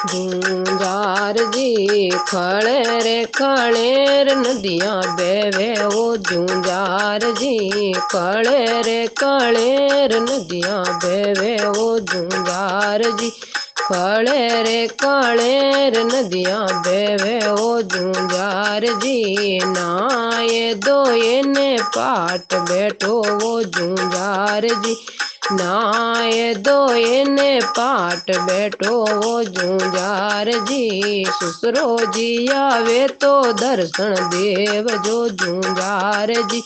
झूंझार जी खड़े रे खड़ेर नदियाँ बेवे ओ झूंझार जी खड़े रे खड़ेर नदियाँ बेवे ओ झूंझार जी खड़े रे खड़ेर नदियाँ बेवे ओ झूंझार जी नाये दो ने पाट बैठो वो झूंझार जी नाये दो ने पाट बैठो वो झूंझार जी ससुरो जी आवे तो दर्शन देव जो झूंझार जी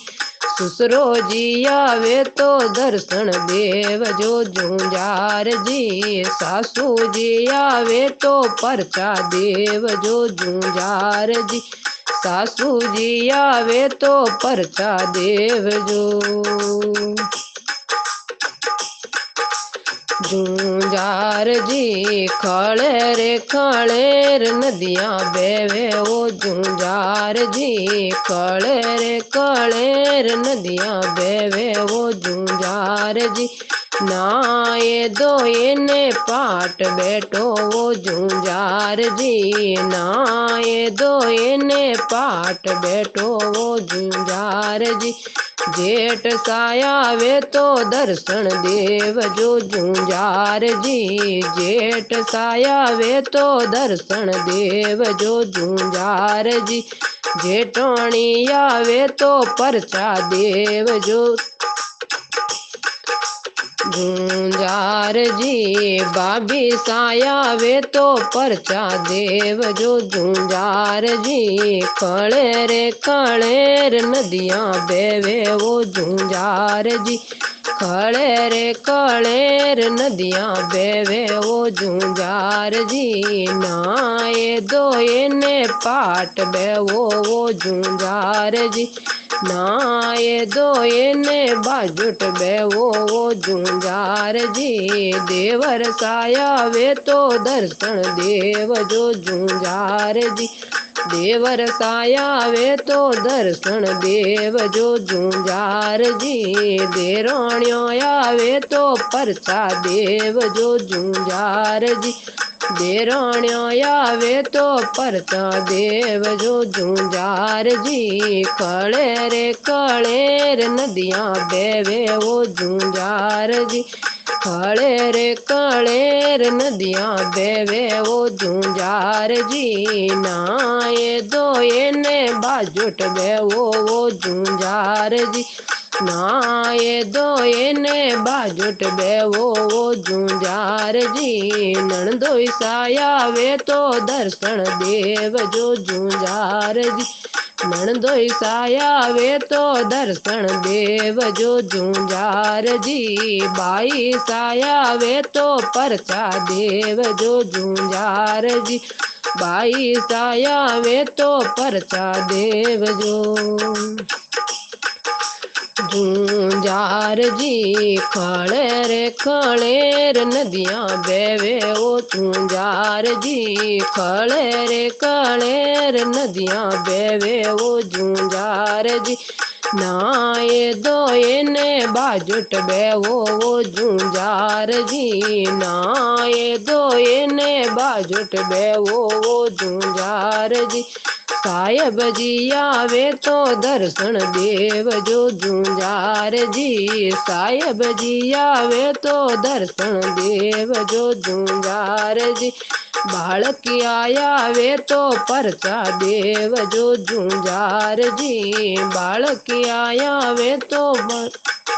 ससुरो जी आवे तो दर्शन देव जो झूंझार जी सासू जी आवे तो परचा देव जो झूंझार जी सासू जी आवे तो परचा देव जो झूंझार जी खड़े रे खड़ेर नदियाँ बेवे ओ झूंझार जी खड़े रे खड़ेर नदियाँ बेवे ओ झूंझार जी नाये दो ने पाट बैठो वो झूंझार जी नाये दो ने पाट बैठो वो झूंझार जी जेठ साया वे तो दर्शन देव जो झूंझार जी जेठ साया वे तो दर्शन देव जो झूंझार जी जेठोणी आवे तो परचा देव जो झूंझार जी बाबी साया वे तो परचा देव जो झूंझार जी खड़े रे खड़ेर नदियाँ बेवे वो झूंझार जी खड़े रे खड़ेर नदियाँ बेवे वो झूंझार जी नाये दो ने पाट बेवो वो झूंझार जी नाये दो ने बाजुट बेवो वो झूंझार जी देवर साया वे तो दर्शन देव जो झूंझार जी देवर साया वे तो दर्शन देव जो झूंझार जी देराणियों आवे तो परचा देव जो झूंझार जी देराणियों आवे तो परचा देव जो झूंझार जी खड़े रे खड़ेर नदियाँ बेवे वो झूंझार जी खड़े रे खड़ेर नदियाँ बेवे वो झूंझार जी नाये दो ने बाजुट बेवो वो झूंझार जी नाये दो ने बाजुट बेवो वो झूंझार जी नणदोई साया वे तो दर्शन देव जो झूंझार जी नणदोई साया वे तो दर्शन देव जो झूंझार जी बाई साया वे तो परचा देव जो झूंझार जी बाई साया वे तो परचा देव जो झूंझार जी खड़े रे खड़ेर नदियाँ बेवे ओ झूंझार जी खड़े रे खड़ेर नदियाँ बेवे ओ झूंझार जी नाये दो ने बाजुट बेवो वो झूंझार जी नाये दो ने बाजुट बेवो वो झूंझार जी साहेब जी आवे तो दर्शन देव जो झूंझार जी साहेब जी आवे तो दर्शन देव जो झूंझार जी बालक आया वे तो परचा देव जो झूंझार जी बालक आया वे तो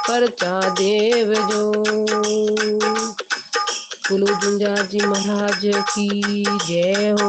परचा देव जो बोलो झूंझार जी महाराज की जय हो।